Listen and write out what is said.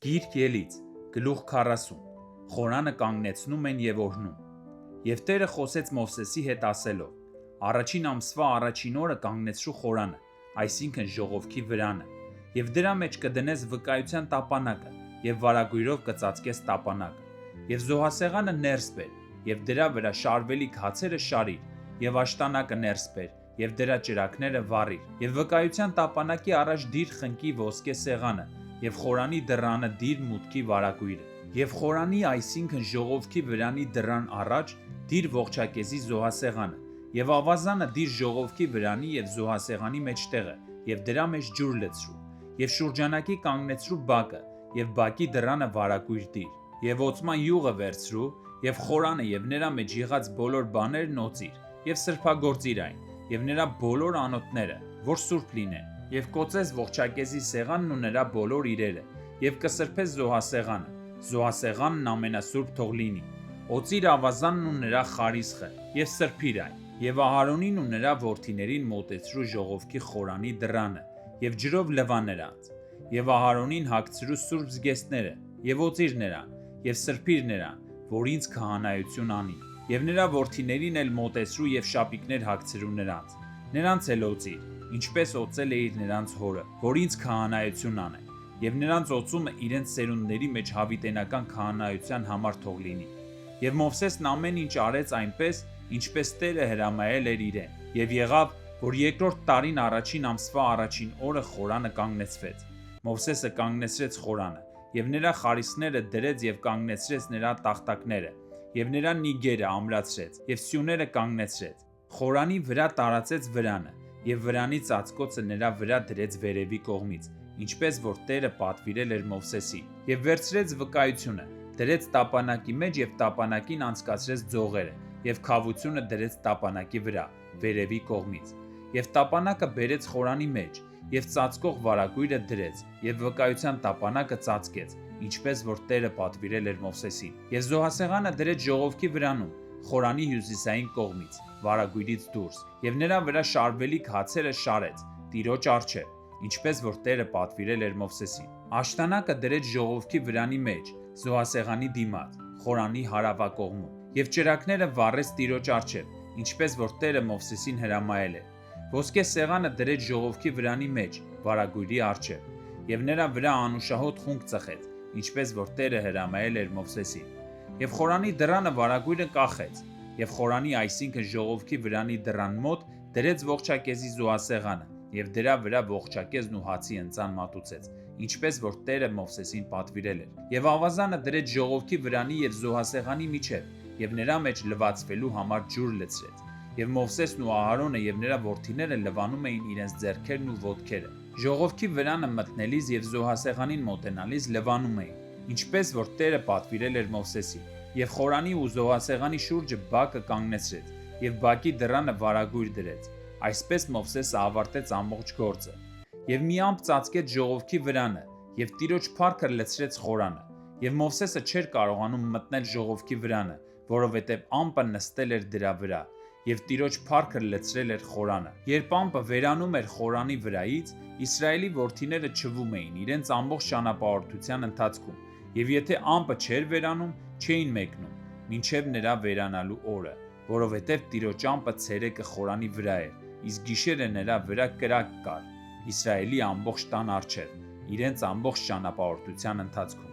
Գիրք Ելից, գլուխ 40, խորանը կանգնեցնում են և օրհնում։ Եվ Տերը խոսեց Մովսեսի հետ ասելով. առաջին ամսվա առաջին օրը կանգնեցրու խորանը, այսինքն ժողովքի վրանը, և դրա մեջ կդնես վկայության տապանակը, և վարագույրով կծածկես տապանակը, և զոհասեղանը ներս բեր, և դրա վրա շարվելիք հացերը շարիր, և աշտանակը ներս բեր, և դրա ճրագները վառիր, և վկայության տապանակի առաջ դիր խնկի ոսկե սեղանը, և խորանի դռանը դիր մուտքի վարագույրը, և խորանի, այսինքն ժողովքի վրանի դռան առաջ դիր ողջակեզի զոհասեղանը, և ավազանը դիր ժողովքի վրանի և զոհասեղանի մեջտեղը, և դրա մեջ ջուր լցրու, և շուրջանակի կանգնեցրու բակը, և բակի դռանը վարագույր դիր, և օծման յուղը վերցրու, և խորանը և նրա մեջ եղած բոլոր բաներն օծիր, և սրբագործիր այն, և նրա բոլոր անոթները, որ սուրբ լինեն, և կոծես ողջակեզի սեղանն ու նրա բոլոր իրերը, և կսրբես զոհասեղանը, զոհասեղանն ամենասուրբ թող լինի, օծիր ավազանն ու նրա խարիսխը, և սրբիր այն, և Ահարոնին ու նրա որդիներին մոտեցրու ժողովքի խորանի դռանը, և ջրով լվա նրանց, և Ահարոնին հագցրու սուրբ զգեստները, և օծիր նրան, և սրբիր նրան, որ ինձ քահանայություն անի, և նրա որդիներին էլ մոտեցրու և շապիկներ հագցրու նրանց էլ օծիր, ինչպես օծել էիր նրանց հորը, որ ինձ քահանայություն անեն, և նրանց օծումը իրենց սերունդների մեջ հավիտենական քահանայության համար թող լինի։ Եվ Մովսեսն ամեն ինչ արեց այնպես, ինչպես Տերը հրամայել էր իրեն, և եղավ, որ երկրորդ տարին առաջին ամսվա առաջին օրը խորանը կանգնեցվեց։ Մովսեսը կանգնեցրեց խորանը, և նրա խարիսխները դրեց և կանգնեցրեց նրա տախտակները, և նրա նիգերը ամրացրեց, և սյուները կանգնեցրեց, խորանի վրա տարածեց վրանը, և վրանի ծածկոցը նրա վրա դրեց վերևի կողմից, ինչպես որ Տերը պատվիրել էր Մովսեսին, և վերցրեց վկայությունը, դրեց տապանակի մեջ և տապանակին անցկացրեց ձողերը, և քավությունը դրեց տապանակի վրա, վերևի կողմից, և տապանակը բերեց խորանի մեջ, և ծածկող վարագույրը դրեց, և վկայության տապանակը ծածկեց, ինչպես որ Տերը պատվիրել էր Մովսեսին, և զոհասեղանը դրեց ժողովքի վրանում, խորանի հյուսիսային կողմից, վարագույրից դուրս, և նրա վրա շարվելիք հացերը շարեց Տիրոջ առջև, ինչպես որ Տերը պատվիրել էր Մովսեսին։ Աշտանակը դրեց ժողովքի վրանի մեջ, զոհասեղանի դիմաց, խորանի հարավակողմում, և ճրագները վառեց Տիրոջ առջև, ինչպես որ Տերը Մովսեսին հրամայել էր։ Ոսկե սեղանը դրեց ժողովքի վրանի մեջ, վարագույրի առջև, և նրա վրա անուշահոտ խունկ ծխեց, ինչպես որ Տերը հրամայել էր Մովսեսին։ Եվ խորանի դռանը վարագույրը կախեց, և խորանի, այսինքն ժողովքի վրանի դռան մոտ դրեց ողջակեզի զոհասեղանը, և դրա վրա ողջակեզն ու հացի ընծան մատուցեց, ինչպես որ Տերը Մովսեսին պատվիրել էր, և ավազանը դրեց ժողովքի վրանի և զոհասեղանի միջև, և նրա մեջ լվացվելու համար ջուր լցրեց, և Մովսեսն ու Ահարոնը և նրա որդիները լվանում էին իրենց ձեռքերն ու ոտքերը, ժողովքի վրանը մտնելիս և զոհասեղանին մոտենալիս լվանում էին, ինչպես որ Տերը պատվիրել էր Մովսեսին, և խորանի ու զոհասեղանի շուրջը բակը կանգնեցրեց, և բակի դռանը վարագույր դրեց, այսպես Մովսեսը ավարտեց ամբողջ գործը, և մի ամպ ծածկեց ժողովքի վրանը, և Տիրոջ փառքը լցրեց խորանը, և Մովսեսը չէր կարողանում մտնել ժողովքի վրանը, որովհետև ամպը նստել էր դրա վրա, և Տիրոջ փառքը լցրել էր խորանը։ Երբ ամպը վերանում էր խորանի վրայից, Իսրայելի որդիները չվում էին իրենց ամբողջ ճանապարհորդության ընթացքում, և եթե ամպը չէր վերանում, չէին մեկնում, մինչև նրա վերանալու օրը, որովհետև Տիրոջ ամպը ցերեկը խորանի վրա էր, իսկ գիշերը նրա վրա կրակ կար Իսրայելի ամբողջ տան առջև, իրենց ամբողջ ճանապարհորդության ընթացքում։